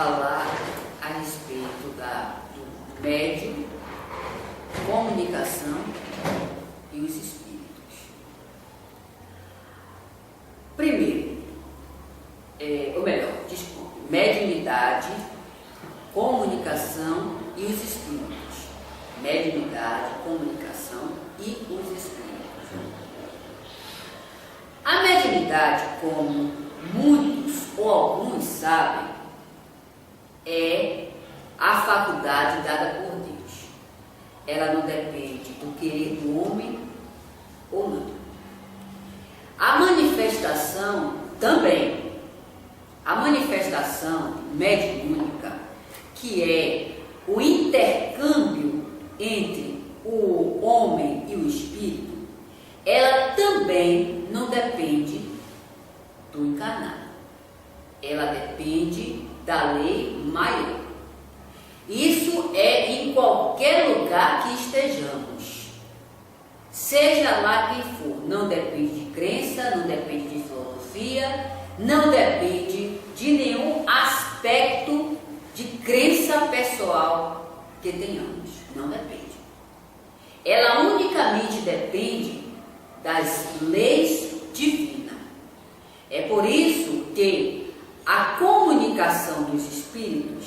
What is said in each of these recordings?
falar a respeito do médium, comunicação e os espíritos. Primeiro, mediunidade, comunicação e os espíritos. Mediunidade, comunicação e os espíritos. A mediunidade, como muitos ou alguns sabem, é a faculdade dada por Deus. Ela não depende do querer do homem ou não. A manifestação também, a manifestação mediúnica, que é o intercâmbio entre o homem e o espírito, ela também não depende do encarnado. Ela depende da lei maior. Isso é em qualquer lugar que estejamos. Seja lá quem for, não depende de crença, não depende de filosofia, não depende de nenhum aspecto de crença pessoal que tenhamos. Não depende. Ela unicamente depende das leis divinas. É por isso que a comunicação dos espíritos,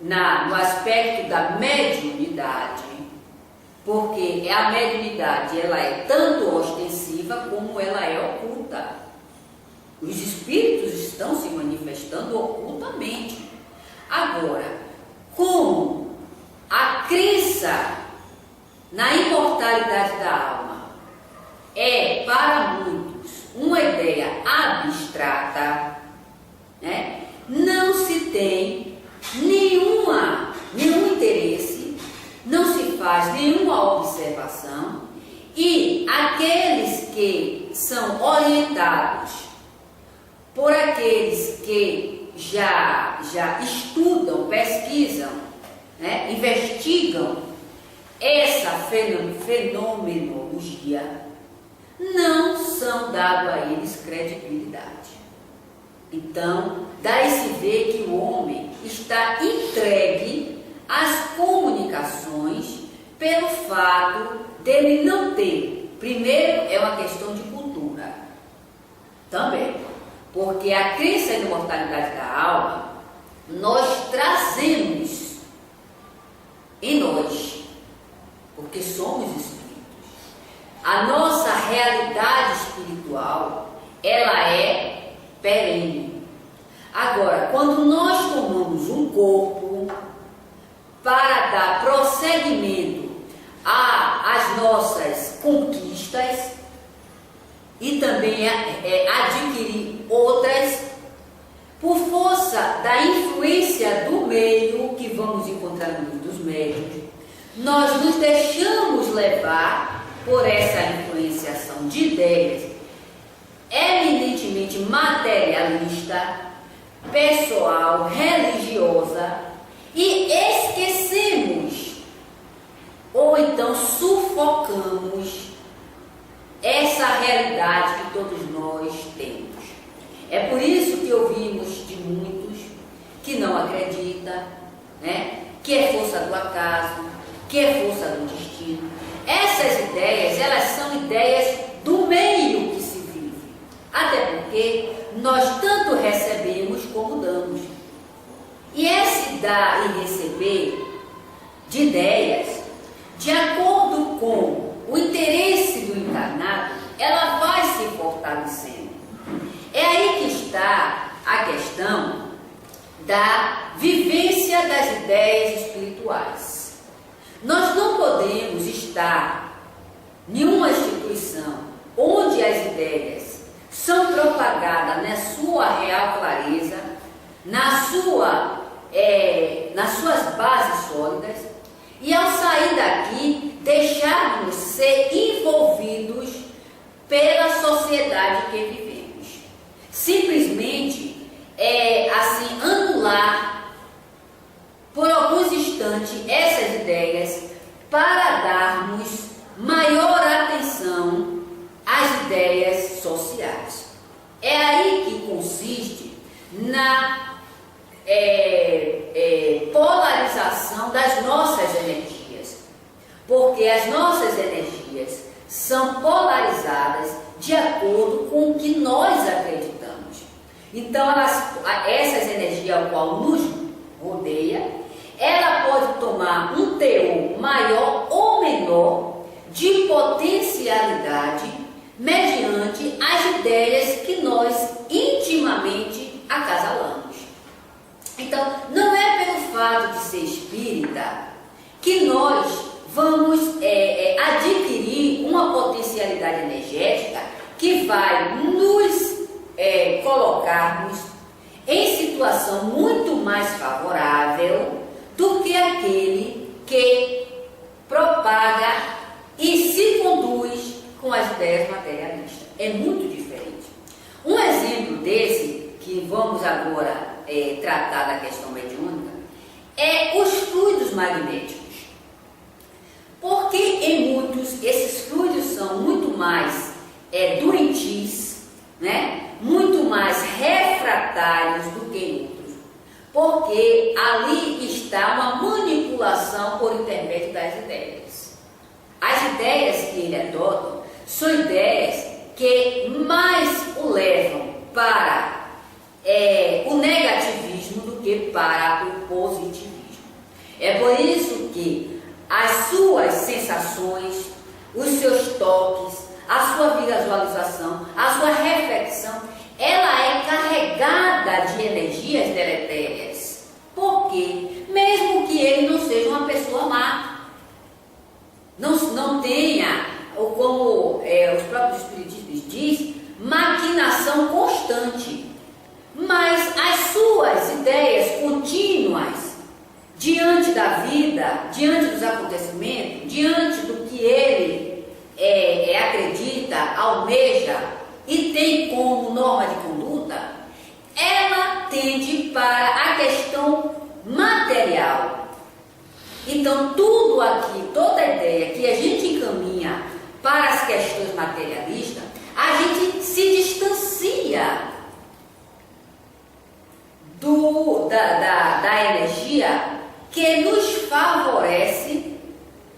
no aspecto da mediunidade, porque a mediunidade ela é tanto ostensiva como ela é oculta. Os espíritos estão se manifestando ocultamente. Agora, como a crença na imortalidade da alma é para muitos uma ideia abstrata, né? Não se tem nenhum interesse, não se faz nenhuma observação, e aqueles que são orientados por aqueles que já estudam, pesquisam, né, investigam essa fenomenologia, não são dados a eles credibilidade. Então, daí-se vê que o homem está entregue às comunicações pelo fato dele não ter. Primeiro, é uma questão de cultura. Também. Porque a crença na imortalidade da alma, nós trazemos em nós. Porque somos espíritos. A nossa realidade espiritual, ela é perene. Agora, quando nós tomamos um corpo para dar prosseguimento às nossas conquistas e também adquirir outras, por força da influência do meio que vamos encontrar no livro dos médiuns, nós nos deixamos levar por essa influenciação de ideias eminentemente materialista, pessoal, religiosa, e esquecemos ou então sufocamos essa realidade que todos nós temos. É por isso que ouvimos de muitos que não acreditam, né? Que é força do acaso, que é força do destino. Essas ideias, elas são ideias do meio que se vive. Até porque nós tanto recebemos como damos. E esse dar e receber de ideias, de acordo com o interesse do encarnado, ela vai se fortalecendo. É aí que está a questão da vivência das ideias espirituais. Nós não podemos estar em uma instituição onde as ideias são propagadas na sua real clareza, nas suas bases sólidas, e ao sair daqui deixarmos ser envolvidos pela sociedade que vivemos. Simplesmente anular por alguns instantes essas ideias para darmos maior atenção às ideias sociais. É aí que consiste polarização das nossas energias, porque as nossas energias são polarizadas de acordo com o que nós acreditamos. Então, essas energias ao qual nos rodeia, ela pode tomar um teor maior ou menor de potencialidade mediante as ideias que nós intimamente acasalamos. Então, não é pelo fato de ser espírita que nós vamos adquirir uma potencialidade energética que vai nos colocarmos em situação muito mais favorável do que aquele que propaga e se conduz com as ideias materialistas. É muito diferente. Um exemplo desse, que vamos agora tratar da questão mediúnica, é os fluidos magnéticos. Porque em muitos, esses fluidos são muito mais doentios, né? Muito mais refratários do que em outros. Porque ali está uma manipulação por intermédio das ideias. As ideias que ele adota são ideias que mais o levam para o negativismo do que para o positivismo. É por isso que as suas sensações, os seus toques, a sua visualização, a sua reflexão, ela é carregada de energias deletérias. Por quê? Mesmo que ele não seja uma pessoa má, não tenha, ou como os próprios espiritistas dizem, maquinação constante, mas as suas ideias contínuas diante da vida, diante dos acontecimentos, diante do que ele acredita, almeja e tem como norma de conduta, ela tende para a questão material. Então, tudo aqui, toda a ideia que a gente encaminha para as questões materialistas, a gente se distancia da energia que nos favorece,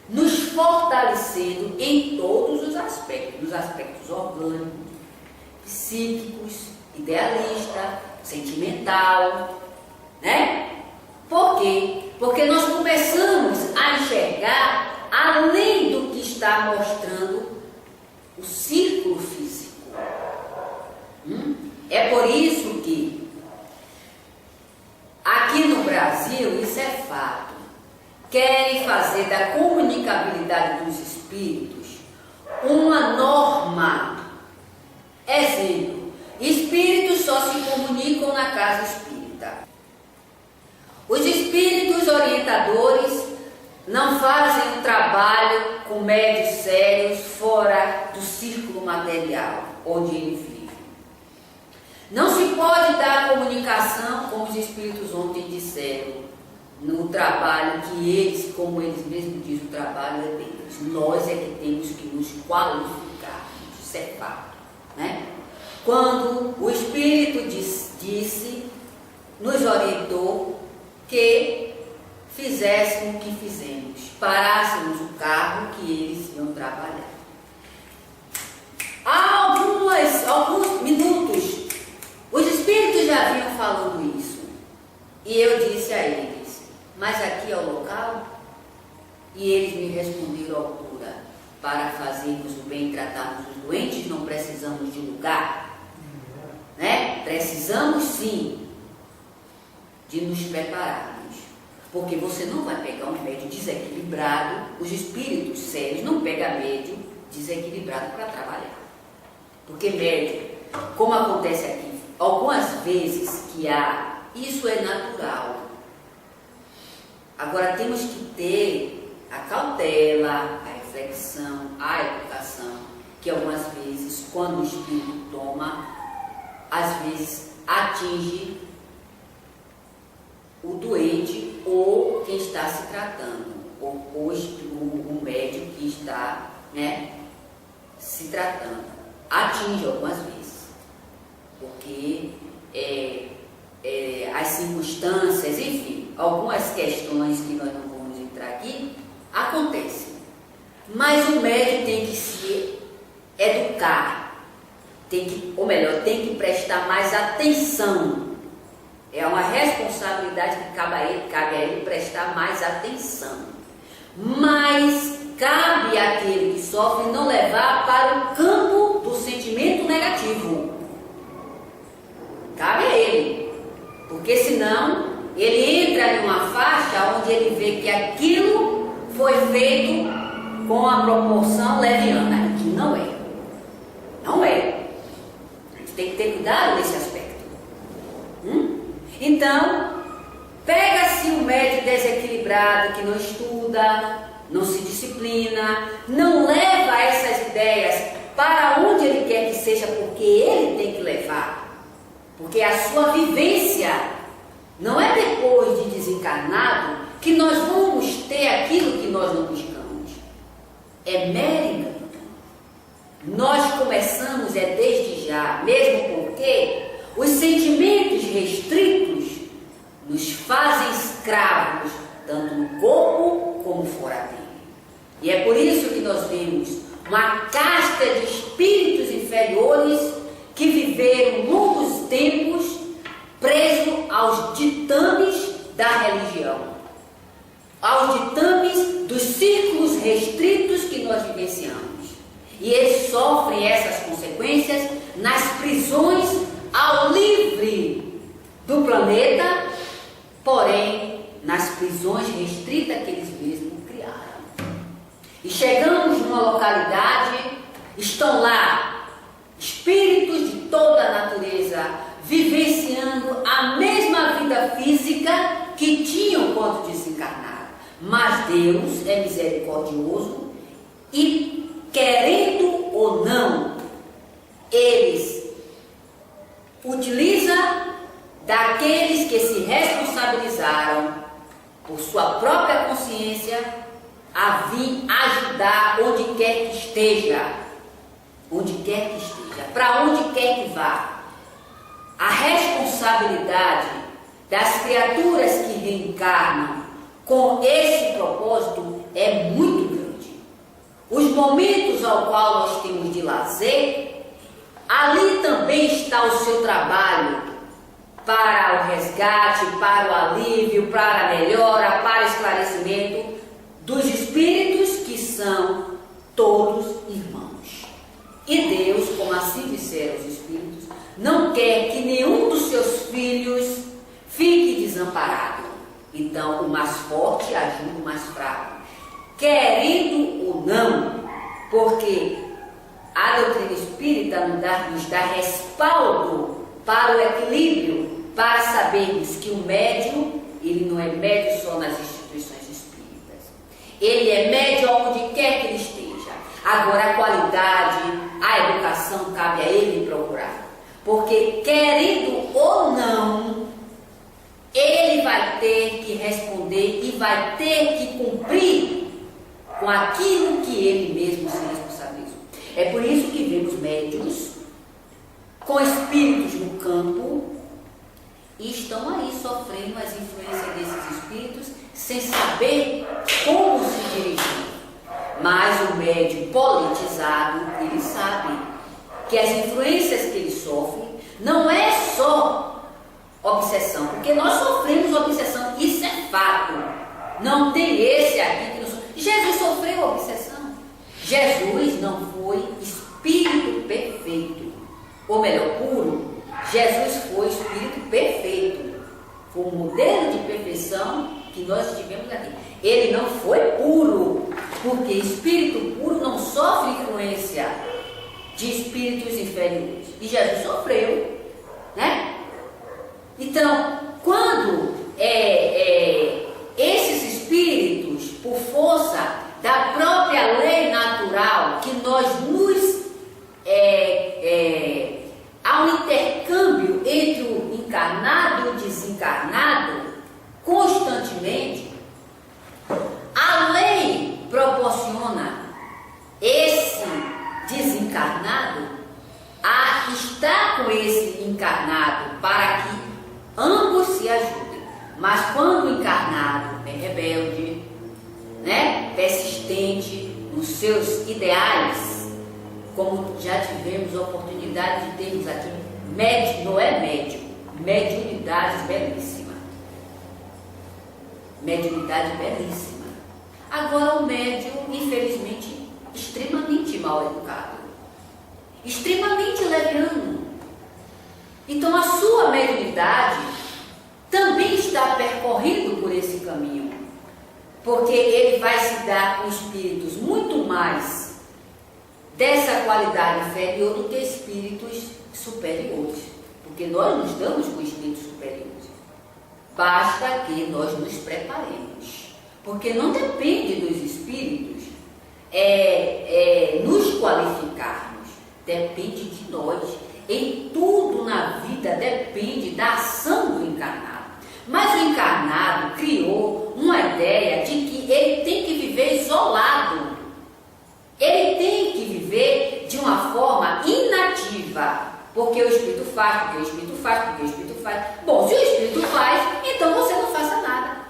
nos fortalecendo em todos os aspectos, nos aspectos orgânicos, psíquicos, idealista, sentimental, né? Por quê? Porque nós começamos a enxergar além do que está mostrando o círculo físico. É por isso que aqui no Brasil, isso é fato, querem fazer da comunicabilidade dos espíritos uma norma. Exemplo, espíritos só se comunicam na casa espírita. Os espíritos orientadores não fazem um trabalho com médios sérios fora do círculo material onde ele vive. Não se pode dar comunicação, como os espíritos ontem disseram, no trabalho que eles, como eles mesmos dizem, o trabalho é deles. Nós é que temos que nos qualificar, isso é fato, né? Quando o Espírito disse, nos orientou que fizéssemos o que fizemos, parássemos o carro que eles iam trabalhar. Há alguns minutos, os Espíritos já vinham falando isso, e eu disse a eles, mas aqui é o local? E eles me responderam à altura, para fazermos o bem e tratarmos os doentes, não precisamos de lugar, né? Precisamos sim de nos prepararmos, porque você não vai pegar um médium desequilibrado, os espíritos sérios não pegam médium desequilibrado para trabalhar, porque médium, como acontece aqui, algumas vezes que há, isso é natural. Agora temos que ter a cautela, a reflexão, a educação, que algumas vezes, quando o espírito toma, às vezes atinge o doente ou quem está se tratando, ou o médico que está, né, se tratando. Atinge algumas vezes, porque a as circunstâncias, enfim, algumas questões que nós não vamos entrar aqui, acontecem. Mas o médium tem que se educar, tem que prestar mais atenção. É uma responsabilidade que cabe a ele prestar mais atenção. Mas cabe àquele que sofre não levar para o campo do sentimento negativo. Cabe a ele. Porque senão ele entra em uma faixa onde ele vê que aquilo foi feito com a proporção leviana, que não é. Não é. A gente tem que ter cuidado nesse aspecto. Então, pega-se um médico desequilibrado que não estuda, não se disciplina, não leva essas ideias para onde ele quer que seja, porque ele tem que levar. Porque a sua vivência não é depois de desencarnado que nós vamos ter aquilo que nós não buscamos. É mérito. Nós começamos desde já, mesmo porque os sentimentos restritos nos fazem escravos, tanto no corpo como fora dele. E é por isso que nós vemos uma casta de espíritos inferiores que viveram longos tempos presos aos ditames da religião, aos ditames dos círculos restritos que nós vivenciamos. E eles sofrem essas consequências nas prisões ao livre do planeta, porém nas prisões restritas que eles mesmos criaram. E chegamos numa localidade, estão lá espíritos de toda a natureza vivenciando a mesma vida física que tinham quando desencarnaram. Mas Deus é misericordioso e, querendo ou não, eles utiliza daqueles que se responsabilizaram por sua própria consciência a vir ajudar onde quer que esteja, para onde quer que vá. A responsabilidade das criaturas que reencarnam com esse propósito é muito grande. Os momentos ao qual nós temos de lazer, ali também está o seu trabalho para o resgate, para o alívio, para a melhora, para o esclarecimento dos espíritos que são todos irmãos. E Deus, como assim disseram os espíritos, não quer que nenhum dos seus filhos fique desamparado. Então, o mais forte ajuda o mais fraco, querendo ou não, porque a doutrina espírita nos dá respaldo para o equilíbrio, para sabermos que o médium, ele não é médium só nas instituições espíritas. Ele é médium onde quer que ele esteja. Agora, a qualidade, a educação, cabe a ele procurar. Porque, querendo ou não, ele vai ter que responder e vai ter que cumprir com aquilo que ele mesmo se responsabilizou. É por isso que vemos médiuns com espíritos no campo e estão aí sofrendo as influências desses espíritos sem saber como se dirigir. Mas o médium politizado, ele sabe que as influências que ele sofre não é só obsessão, porque nós sofremos obsessão, isso é fato. Não tem esse aqui que não sofre. Jesus sofreu obsessão. Jesus não foi espírito perfeito, ou melhor, puro. Jesus foi espírito perfeito. Foi um modelo de perfeição que nós tivemos aqui. Ele não foi puro, porque espírito puro não sofre influência de espíritos inferiores. E Jesus sofreu, né? Então, quando esses espíritos, por força da própria lei natural, que nós há um intercâmbio entre o encarnado e o desencarnado constantemente, a lei proporciona esse desencarnado a estar com esse encarnado para que ambos se ajudem. Mas quando o encarnado é rebelde, né, persistente nos seus ideais, como já tivemos a oportunidade de termos aqui, não é médium, mediunidade belíssima. Mediunidade belíssima. Agora o médium, infelizmente, extremamente mal educado, extremamente leviano. Então a sua mediunidade também está percorrendo por esse caminho, porque ele vai se dar com espíritos muito mais dessa qualidade inferior do que espíritos superiores, porque nós nos damos com espíritos superiores. Basta que nós nos preparemos, porque não depende dos espíritos nos qualificarmos, depende de nós. Em tudo na vida depende da ação do encarnado. Mas o encarnado criou uma ideia de que ele tem que viver isolado. Ele tem que viver de uma forma inativa. Porque o Espírito faz, porque o Espírito faz, porque o Espírito faz. Bom, se o Espírito faz, então você não faça nada.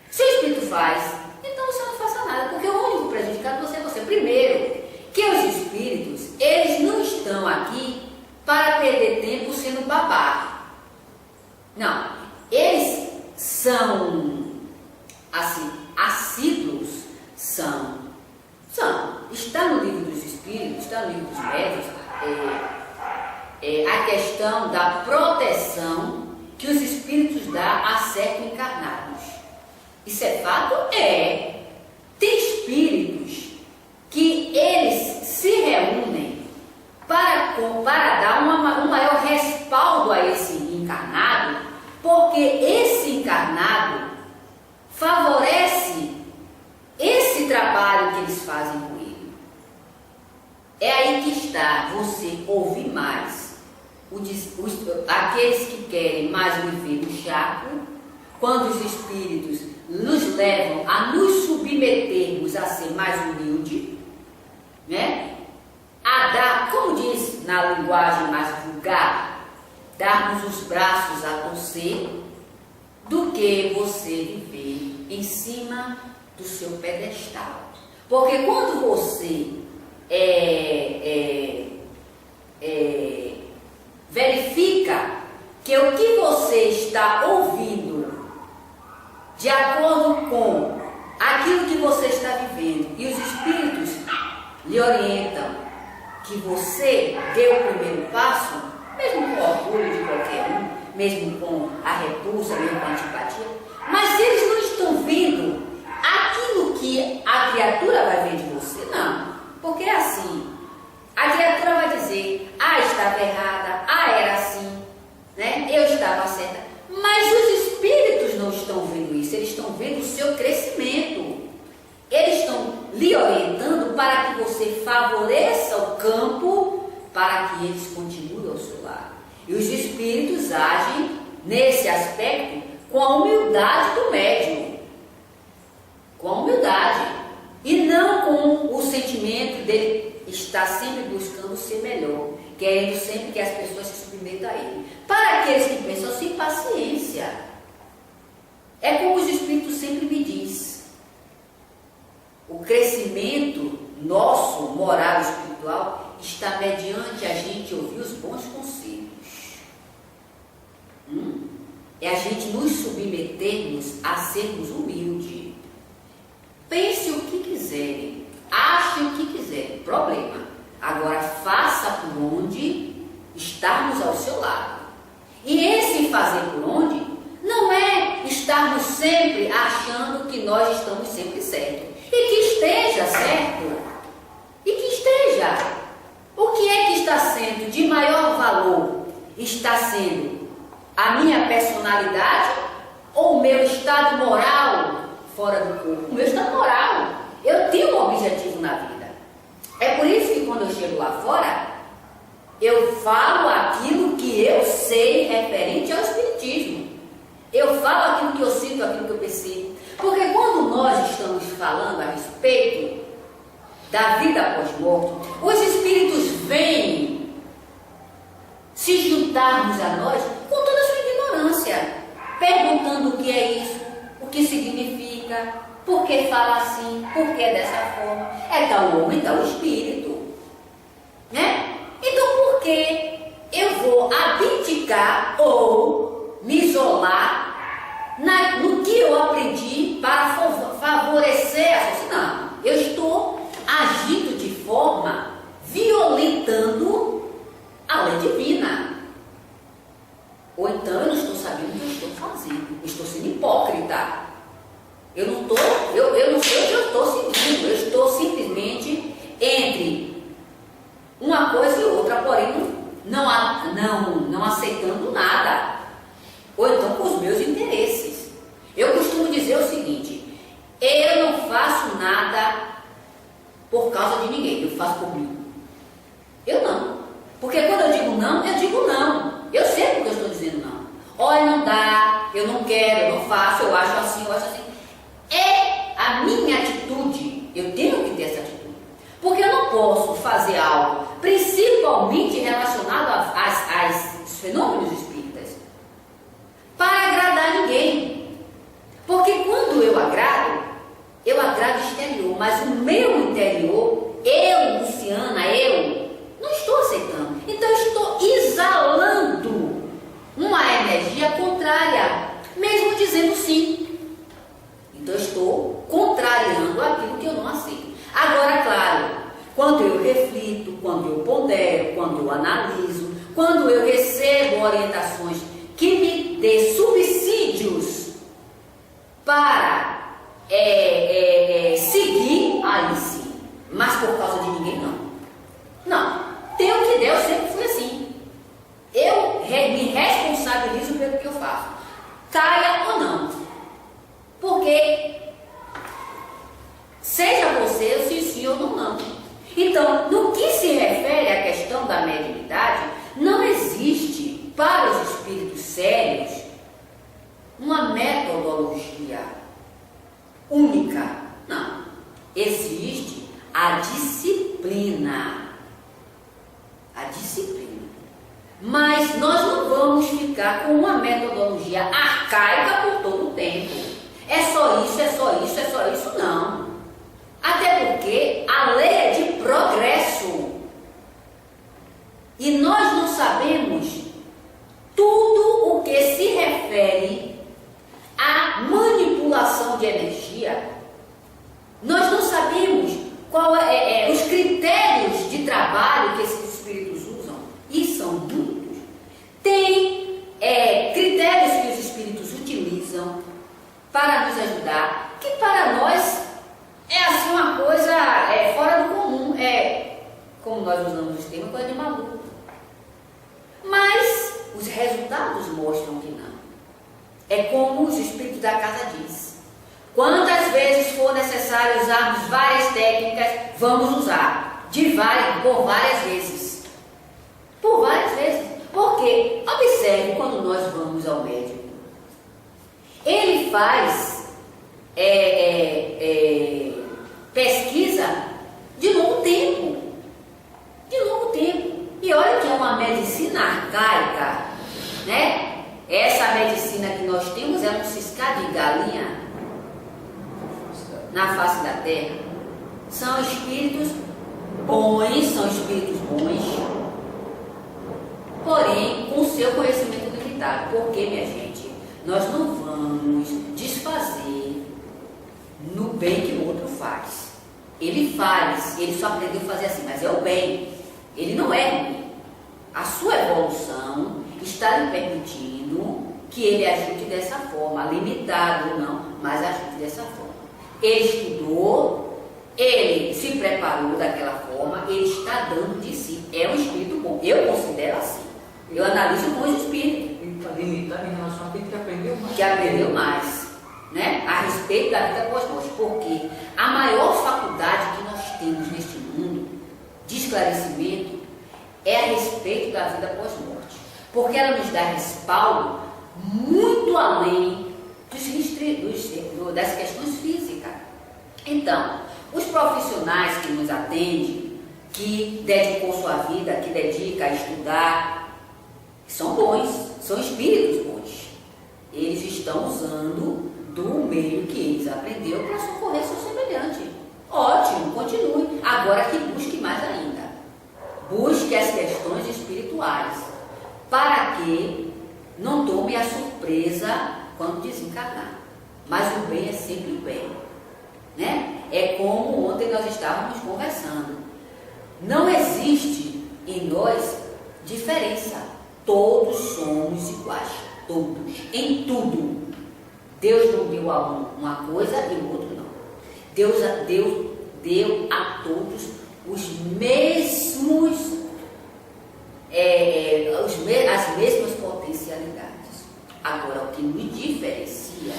Se o Espírito faz, então você não faça nada. Porque o único prejudicado é você. Primeiro, que os Espíritos, eles não estão aqui para perder tempo sendo babaca. Não. Eles são, assim, assíduos, são. Está no livro dos Espíritos, está no livro dos Médiuns, a questão da proteção que os Espíritos dão a certos encarnados. Isso é fato? É. Tem Espíritos que eles se reúnem para dar um maior respaldo a esse encarnado, porque esse encarnado favorece esse trabalho que eles fazem com ele. É aí que está você ouvir mais aqueles que querem mais viver no charco, quando os espíritos nos levam a nos submetermos a ser mais humilde, né? A dar, como diz na linguagem mais vulgar, darmos os braços a torcer, do que você viver em cima do seu pedestal. Porque quando você verifica que o que você está ouvindo, de acordo com aquilo que você está vivendo, e os espíritos lhe orientam que você dê o primeiro passo, mesmo com o orgulho de qualquer um, mesmo com a repulsa, mesmo com a antipatia, mas se eles não estão vendo aquilo que a criatura vai ver de você, não. Porque é assim, a criatura vai dizer, estava errada, era assim, né? Eu estava certa. Mas os espíritos não estão vendo isso, eles estão vendo o seu crescimento. Eles estão lhe orientando para que você favoreça o campo para que eles continuem ao seu lado. E os espíritos agem nesse aspecto com a humildade do médium. Com a humildade. E não com o sentimento dele estar sempre buscando ser melhor, querendo sempre que as pessoas se submetam a ele. Para aqueles que pensam assim, paciência. É como os espíritos sempre me dizem. O crescimento nosso, moral e espiritual, está mediante a gente ouvir os bons conselhos. É a gente nos submetermos a sermos humildes. Pense o que quiserem, ache o que quiserem, problema. Agora faça por onde estarmos ao seu lado. E esse fazer por onde não é estarmos sempre achando que nós estamos sempre certos. E que esteja certo. E que esteja. O que é que está sendo de maior valor? Está sendo a minha personalidade ou o meu estado moral fora do corpo? O meu estado moral. Eu tenho um objetivo na vida. É por isso que quando eu chego lá fora, eu falo aquilo que eu sei referente ao espiritismo. Eu falo aquilo que eu sinto, aquilo que eu percebo. Porque quando nós estamos falando a respeito da vida após morte, os espíritos vêm se juntarmos a nós com toda a sua ignorância. perguntando o que é isso, o que significa, por que fala assim, por que dessa forma. É tal homem, tal espírito. Né? Então por que eu vou abdicar ou me isolar no que eu aprendi para favorecer a sociedade? Não, eu estou agindo de forma violentando a lei divina. Ou então eu não estou sabendo o que eu estou fazendo, eu estou sendo hipócrita. Eu não sei o que eu estou seguindo, eu estou simplesmente entre uma coisa e outra, porém não aceitando nada, ou então com os meus interesses. Eu costumo dizer o seguinte: eu não faço nada por causa de ninguém, eu faço por mim. Eu não, porque quando eu digo não, eu sei porque eu estou dizendo não. Olha, não dá, eu não quero, eu não faço, eu acho assim, é a minha atitude, eu tenho que ter essa atitude, porque eu não posso fazer algo, principalmente relacionado aos fenômenos espíritas, para agradar ninguém. Porque quando eu agrado exterior, mas o meu interior, eu, Luciana, não estou aceitando. Então eu estou exalando uma energia contrária, mesmo dizendo sim. Então eu estou contrariando aquilo que eu não aceito. Agora, claro, quando eu reflito, quando eu pondero, quando eu analiso, quando eu recebo orientações que me dê subsídios para seguir, aí sim. Mas por causa de ninguém, não. Não. Tem o que der, eu sempre fui assim. Eu me responsabilizo pelo que eu faço, caia ou não. Porque seja você o sim ou não. Então, no que se refere à questão da mediunidade, não existe para os espíritos sérios uma metodologia única. Não. Existe a disciplina. A disciplina. Mas nós não vamos ficar com uma metodologia arcaica por todo o tempo. É só isso, não. Até porque a lei é de progresso. E nós não sabemos tudo o que se refere à manipulação de energia. Nós não sabemos qual os critérios de trabalho que esses espíritos usam. E são muitos. Tem critérios que os espíritos utilizam para nos ajudar, que para nós é assim uma coisa fora do comum, como nós usamos o termo, coisa de maluco. Mas os resultados mostram que não. É como os espíritos da casa diz: quantas vezes for necessário usarmos várias técnicas, vamos usar, por várias vezes. Por várias vezes. Porque, observe, quando nós vamos ao médium, ele faz pesquisa de longo tempo. E olha que é uma medicina arcaica, né? Essa medicina que nós temos é um ciscar de galinha na face da terra. São espíritos bons, porém com seu conhecimento limitado. Porque, minha gente, nós não vamos desfazer no bem que o outro faz. Ele faz, ele só aprendeu a fazer assim, mas é o bem. Ele não é ruim. A sua evolução está lhe permitindo que ele ajude dessa forma, limitado ou não, mas ajude dessa forma. Ele estudou, ele se preparou daquela forma, ele está dando de si. É um espírito bom. Eu considero assim. Eu analiso com os espíritos. Ele está limitado em relação àquele que aprendeu mais. Que aprendeu mais, né? A respeito da vida pós-morte. Porque a maior faculdade que nós temos neste mundo de esclarecimento é a respeito da vida pós-morte. Porque ela nos dá respaldo muito além das questões físicas. Então, os profissionais que nos atendem, que dedicou sua vida, que dedica a estudar, são bons, são espíritos bons. Eles estão usando do meio que eles aprenderam para socorrer seu semelhante. Ótimo, continue. Agora que busque mais ainda. Busque as questões espirituais, para que não tome a surpresa quando desencarnar. Mas o bem é sempre o bem, né? É como ontem nós estávamos conversando. Não existe em nós diferença. Todos somos iguais, todos, em tudo. Deus não deu a um uma coisa e o outro não. Deus deu a todos os mesmos, as mesmas potencialidades. Agora, o que nos diferencia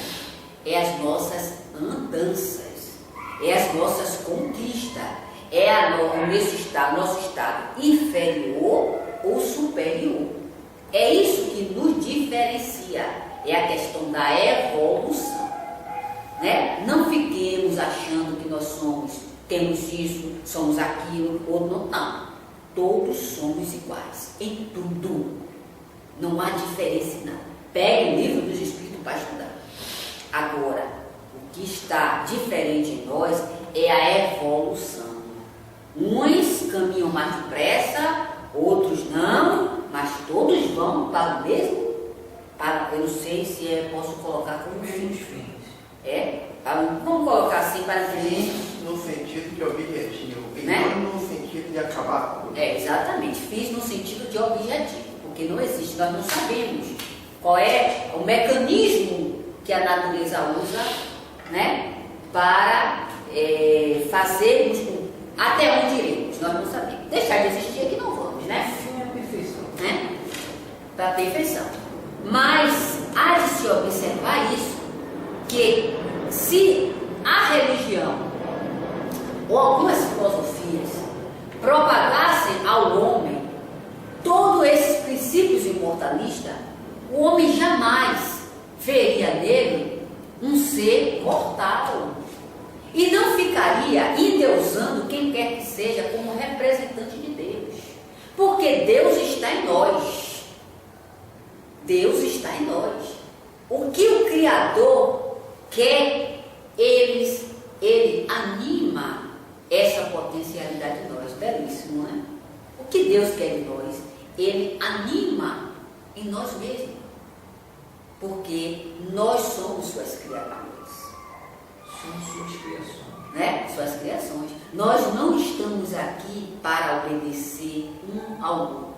é as nossas andanças, é as nossas conquistas, é nosso estado inferior ou superior. É isso que nos diferencia, é a questão da evolução, né? Não fiquemos achando que nós temos isso, somos aquilo, ou não. Todos somos iguais, em tudo. Não há diferença em nada. Pegue o livro dos Espíritos para estudar. Agora, o que está diferente em nós é a evolução. Uns caminham mais depressa, outros não, mas todos vão para o mesmo, eu não sei se posso colocar como fins. Vamos colocar assim para entender. No sentido de objetivo, e né? não no sentido de acabar com tudo. Exatamente, fiz no sentido de objetivo, porque não existe, nós não sabemos qual é o mecanismo que a natureza usa, né, para fazermos até onde iremos, nós não sabemos. Deixar de existir aqui não vamos, né? Sim, é a perfeição. Né? Para a perfeição. Mas há de se observar isso, que se a religião ou algumas filosofias propagassem ao homem todos esses princípios imortalistas, o homem jamais veria nele um ser mortal e não ficaria endeusando quem quer que seja como representante de Deus, porque Deus está em nós. Deus está em nós. O que o Criador quer, ele anima essa potencialidade em nós. Belíssimo, né? O que Deus quer em nós, ele anima em nós mesmos, porque nós somos suas criaturas. Somos suas criações. Né? Suas criações. Nós não estamos aqui para obedecer um ao outro.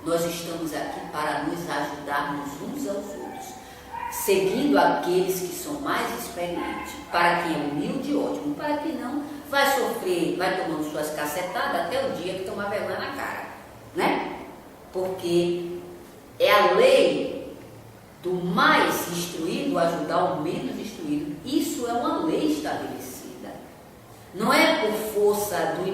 Nós estamos aqui para nos ajudarmos uns aos outros, seguindo aqueles que são mais experientes. Para quem é humilde, ótimo. Para quem não, vai sofrer, vai tomando suas cacetadas até o dia que tomar vergonha na cara, né? Porque é a lei do mais instruído ajudar o menos instruído. Isso é uma lei estabelecida. Não é por força do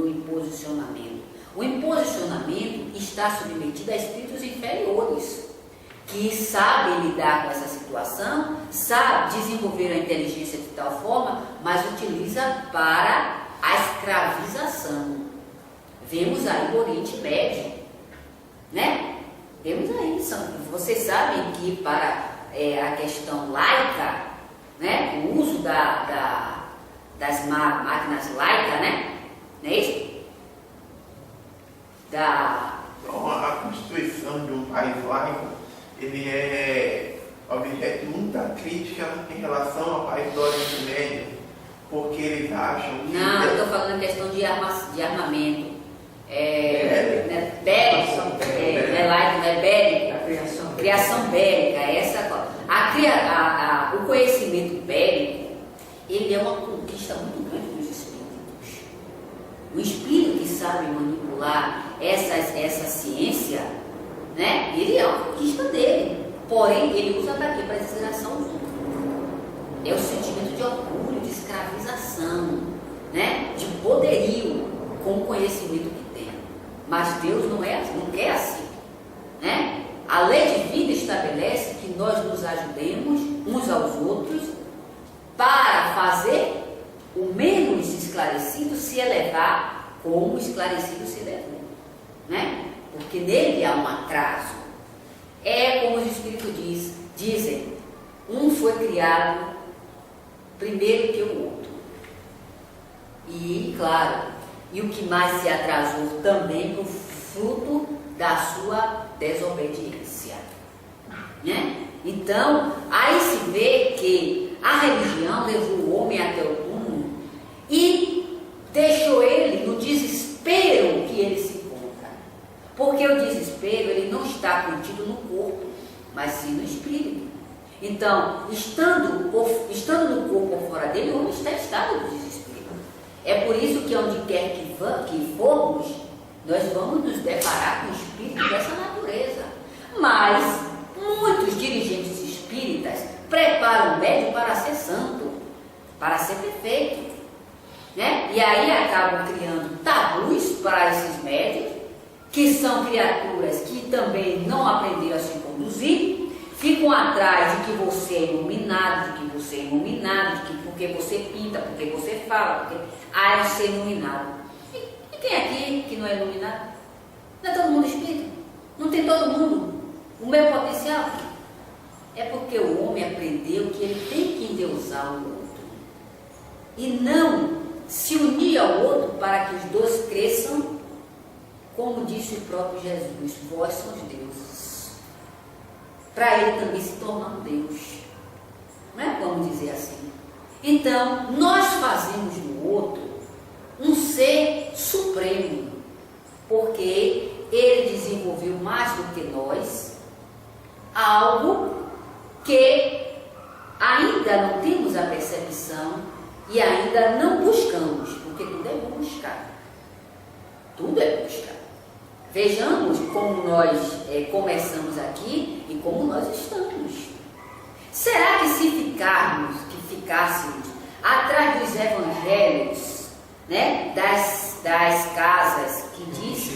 imposicionamento. O imposicionamento está submetido a espíritos inferiores, que sabem lidar com essa situação, sabem desenvolver a inteligência de tal forma, mas utiliza para a escravização. Vemos aí o Oriente Médio, né? Vemos aí, vocês sabem que para a questão laica, né? O uso das máquinas laicas, né? Não é isso? Então, a constituição de um país laico, ele é objeto de muita crítica em relação ao país do Oriente Médio, porque eles acham que... Não, eu estou falando em questão de armamento. Bélico, não é laico, não é bélico. Criação bélica, o conhecimento bélico, ele é uma conquista muito grande dos espíritos. O espírito que sabe manipular essa ciência, né? Ele é uma conquista dele. Porém, ele usa para quê? Para desgraçar os outros. É o sentimento de orgulho, de escravização, né? De poderio com o conhecimento que tem. Mas Deus não quer assim, né? A lei divina estabelece que nós nos ajudemos uns aos outros para fazer o menos esclarecido se elevar como o esclarecido se elevou, né? Porque nele há um atraso. É como os espíritos dizem, criado primeiro que o outro. E, claro, e o que mais se atrasou também por fruto da sua desobediência. Né? Então, aí se vê que a religião levou o homem até o túmulo e deixou ele no desespero que ele se encontra. Porque o desespero, ele não está contido no corpo, mas sim no espírito. Então, estando no corpo ou fora dele, o homem está em estado de desespero. É por isso que onde quer que formos, nós vamos nos deparar com o espírito dessa natureza. Mas muitos dirigentes espíritas preparam o médium para ser santo, para ser perfeito, né? E aí acabam criando tabus para esses médios, que são criaturas que também não aprenderam a se conduzir, ficam atrás de que você é iluminado, de que você é iluminado, de que porque você pinta, porque você fala, porque é ser iluminado. E quem aqui que não é iluminado? Não é todo mundo espírita? Não tem todo mundo o meu potencial? É porque o homem aprendeu que ele tem que endeusar o outro e não se unir ao outro para que os dois cresçam, como disse o próprio Jesus: vós sois deuses, para ele também se tornar um Deus, não é? Vamos dizer assim. Então nós fazemos do outro um ser supremo, porque ele desenvolveu mais do que nós algo que ainda não temos a percepção e ainda não buscamos, porque tudo é buscar. Tudo é buscar. Vejamos como nós começamos aqui e como nós estamos. Será que se ficássemos atrás dos evangelhos, né, das casas que diz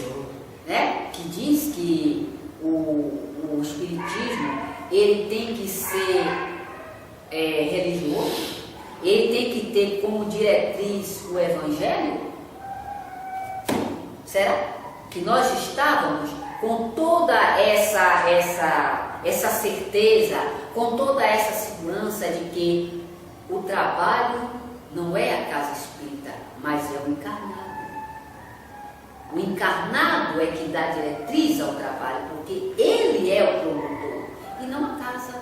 que o espiritismo ele tem que ser religioso, ele tem que ter como diretriz o evangelho? Será que nós estávamos com toda essa certeza, com toda essa segurança de que o trabalho não é a casa espírita, mas é o encarnado? O encarnado é que dá diretriz ao trabalho, porque ele é o promotor e não a casa.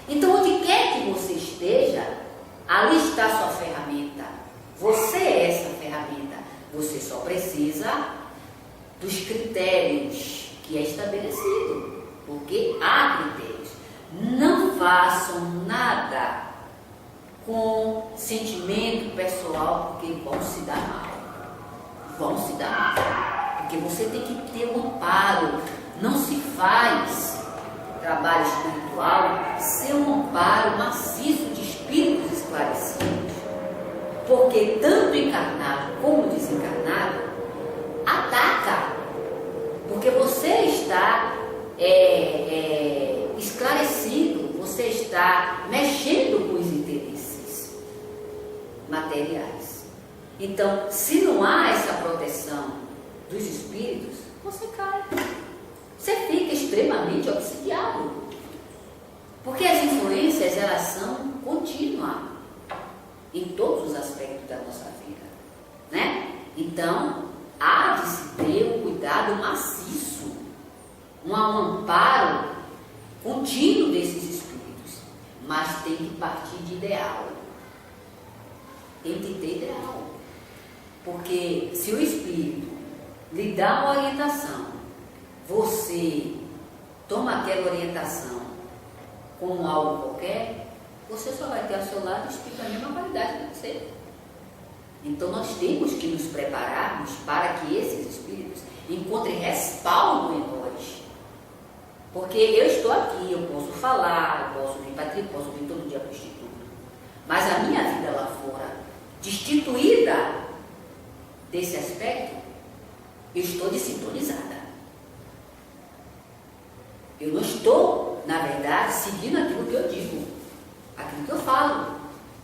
Então, onde quer que você esteja, ali está a sua ferramenta. Você é essa ferramenta. Você só precisa dos critérios que é estabelecido, porque há critérios. Não façam nada com sentimento pessoal, porque vão se dar mal. Porque você tem que ter um amparo. Não se faz trabalho espiritual sem um amparo maciço de espíritos esclarecidos, porque tanto encarnado como desencarnado ataca, porque você está esclarecido, você está mexendo com os interesses materiais. Então, se não há essa proteção dos espíritos, você cai. Você fica extremamente obsidiado. Porque as influências, elas são contínuas em todos os aspectos da nossa vida, né? Então, há de se ter um cuidado maciço, um amparo contínuo desses espíritos. Mas tem que partir de ideal. Tem que ter ideal. Porque se o espírito lhe dá uma orientação, você toma aquela orientação como algo qualquer, você só vai ter ao seu lado o espírito da mesma qualidade que você. Então nós temos que nos prepararmos para que esses espíritos encontrem respaldo em nós. Porque eu estou aqui, eu posso falar, eu posso vir para aqui, eu posso vir todo dia para o instituto. Mas a minha vida lá fora, destituída desse aspecto, eu estou desintonizada. Eu não estou, na verdade, seguindo aquilo que eu digo, aquilo que eu falo.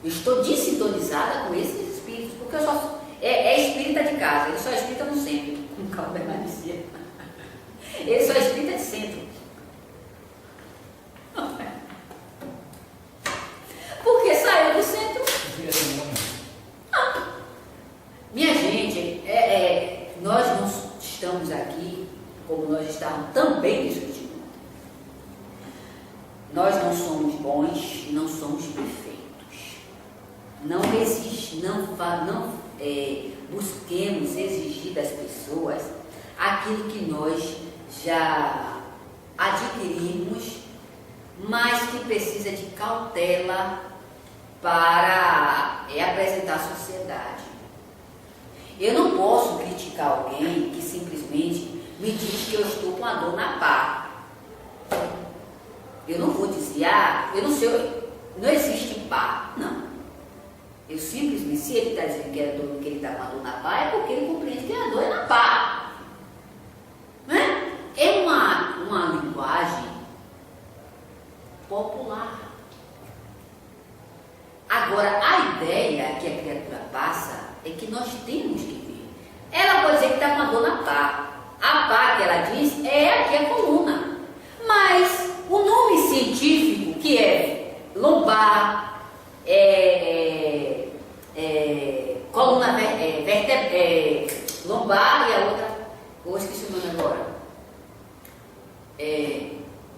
Eu estou desintonizada com esses espíritos, porque eu só é espírita de casa, ele só é espírita no centro, como o Carlos Bernardo dizia. Ele só é espírita de centro. bons, não somos perfeitos. Não busquemos exigir das pessoas aquilo que nós já adquirimos, mas que precisa de cautela para apresentar à sociedade. Eu não posso criticar alguém que simplesmente me diz que eu estou com a dor na pá. Eu não vou dizer, eu não sei, não existe pá. Não. Eu simplesmente, se ele está dizendo que ele está com a dor na pá, é porque ele compreende que a dor é na pá. Né? É uma linguagem popular. Agora, a ideia que a criatura passa é que nós temos que ver. Ela pode dizer que está com a dor na pá. A pá que ela diz é aqui a coluna. Mas o nome científico, que é lombar, coluna lombar e a outra, eu esqueci o nome agora.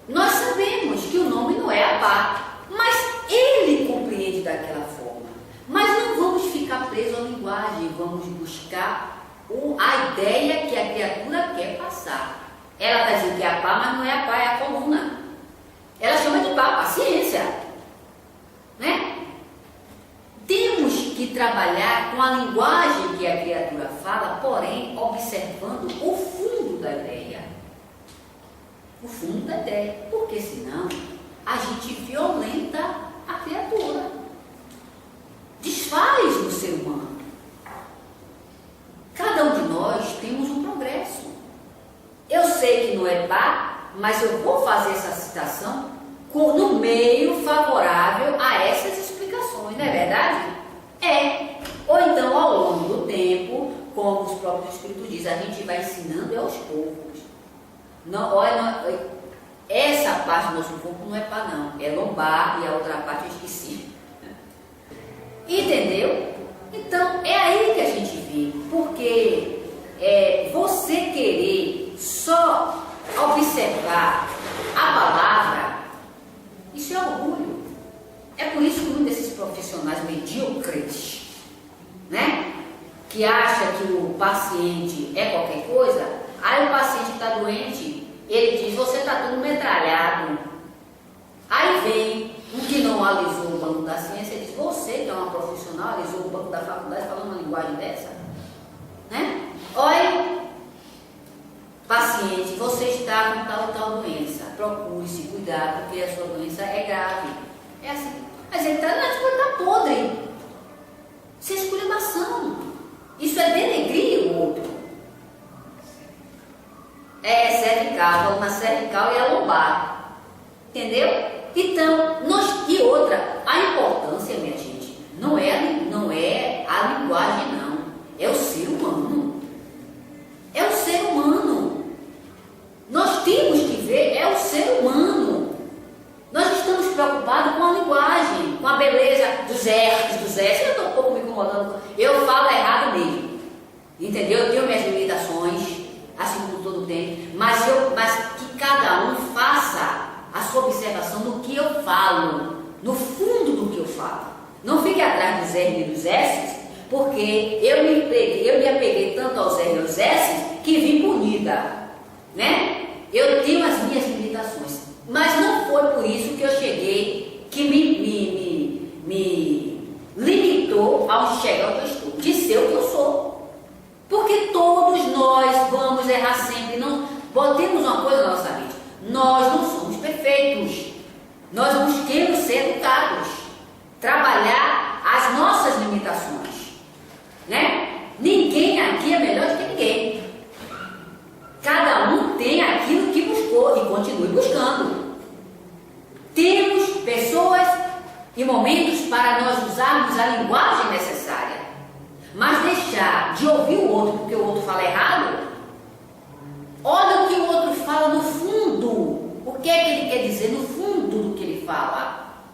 Nós sabemos que o nome não é a pá, mas ele compreende daquela forma. Mas não vamos ficar presos à linguagem, vamos buscar a ideia que a criatura quer passar. Ela está dizendo que é a pá, mas não é a pá, é a coluna. Ela chama de pá, paciência. Né? Temos que trabalhar com a linguagem que a criatura fala, porém observando o fundo da ideia. O fundo da ideia, porque senão a gente violenta a criatura, desfaz o ser humano. Cada um de nós temos um progresso. Eu sei que não é pá, mas eu vou fazer essa citação no meio favorável a essas explicações, não é verdade? Ou então, ao longo do tempo, como os próprios Espíritos dizem, a gente vai ensinando aos poucos. Essa parte do nosso corpo não é pá, não. É lombar e a outra parte eu esqueci. Entendeu? Então, é aí que a gente vê. Porque você querer só observar a palavra, isso é orgulho. É por isso que muitos desses profissionais medíocres, né, que acham que o paciente é qualquer coisa, aí o paciente está doente, ele diz, você está tudo metralhado. Aí vem um que não alisou o banco da ciência e diz, você que é uma profissional, alisou o banco da faculdade falando uma linguagem dessa? Né? Olha, paciente, você está com tal e tal doença, procure se cuidar, porque a sua doença é grave. É assim. Mas ele está podre. Isso é esculhambação. Isso é denegrir o outro. É cervical, coluna cervical e a lombar. Entendeu? Então, e outra, a importância, minha gente, não é a linguagem, não. É o ser humano. É o ser humano. Nós temos que ver, é o ser humano. Nós estamos preocupados com a linguagem, com a beleza dos R's. Eu estou um pouco me incomodando. Eu falo errado mesmo. Entendeu? Eu tenho minhas limitações, assim como todo tem. Mas que cada um faça a sua observação no que eu falo, no fundo do que eu falo. Não fique atrás dos R's e dos S's, porque eu me apeguei tanto aos R's e aos S's que vim punida, né? Eu tenho as minhas limitações, mas não foi por isso que eu cheguei, que me limitou ao chegar ao que eu estou, de ser o que eu sou. Porque todos nós vamos errar sempre. Não botemos uma coisa na nossa mente: nós não somos perfeitos. Nós busquemos ser educados, trabalhar as nossas limitações, né? Ninguém aqui é melhor do que ninguém. Cada um tem aquilo que buscou e continue buscando. Temos pessoas e momentos para nós usarmos a linguagem necessária, mas deixar de ouvir o outro porque o outro fala errado. Olha o que o outro fala no fundo. O que é que ele quer dizer no fundo do que ele fala,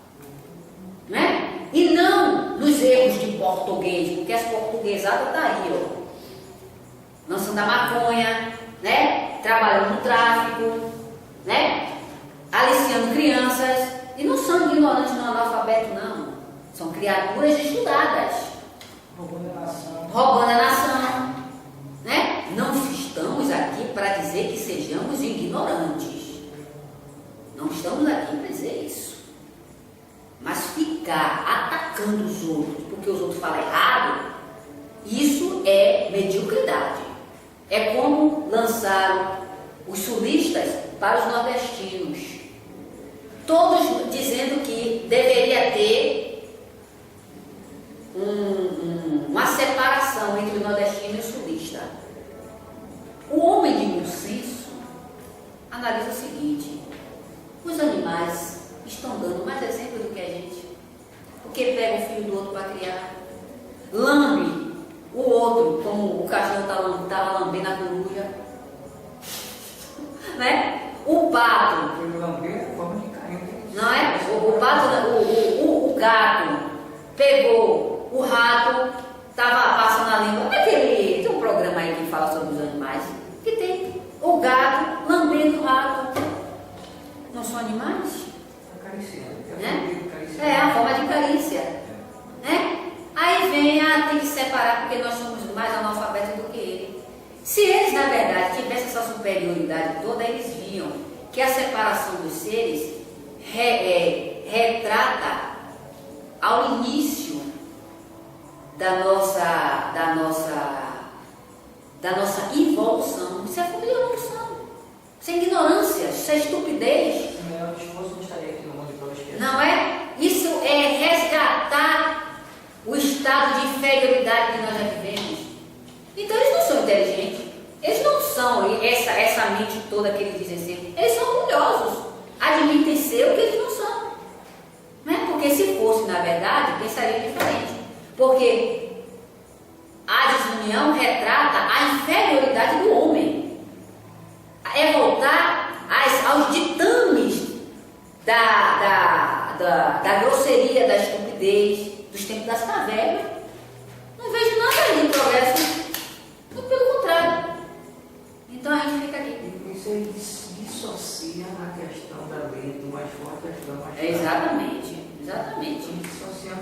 né? E não nos erros de português, porque as portuguesadas estão aí, ó, lançando a maconha, né? Trabalhando no tráfico, né? Aliciando crianças, e não ignorantes, não analfabetos, não. São criaturas estudadas. Roubando a nação. Roubando a nação. Né? Não estamos aqui para dizer que sejamos ignorantes. Não estamos aqui para dizer isso. Mas ficar atacando os outros porque os outros falam errado, isso é mediocridade. É como lançaram os sulistas para os nordestinos. Todos dizendo que deveria ter uma separação entre o nordestino e o sulista. O homem de bom senso analisa o seguinte: os animais estão dando mais exemplo do que a gente. Porque pega o filho do outro para criar, lambe o outro, como o cachorro estava lambendo a coruja, né? O pato, Foi lamber a forma de carinho. não é? O pato, o gato pegou o rato, estava passando a língua. Tem um programa aí que fala sobre os animais, que tem o gato lambendo o rato. Não são animais? Acariciando. Né? É a forma de carícia. Né? Aí vem, tem que separar porque nós somos mais analfabetos do que ele. Se eles, na verdade, tivessem essa superioridade toda, eles viam que a separação dos seres retrata ao início da nossa evolução. Isso é falta de evolução. Isso é ignorância, isso é estupidez. O esforço não estaria aqui no mundo de todas as Não é? Isso é resgatar o estado de inferioridade que nós já vivemos. Então eles não são inteligentes. Eles não são essa mente toda que eles dizem ser. Eles são orgulhosos. Admitem ser o que eles não são. Né? Porque se fosse, na verdade, pensariam diferente. Porque a desunião retrata a inferioridade do homem. É voltar aos ditames da grosseria, da estupidez, dos tempos das cavernas. Não vejo nada de progresso, muito pelo contrário. Então a gente fica aqui. Isso aí dissocia a questão da lei do mais forte e do mais fraco. Exatamente. Dissociando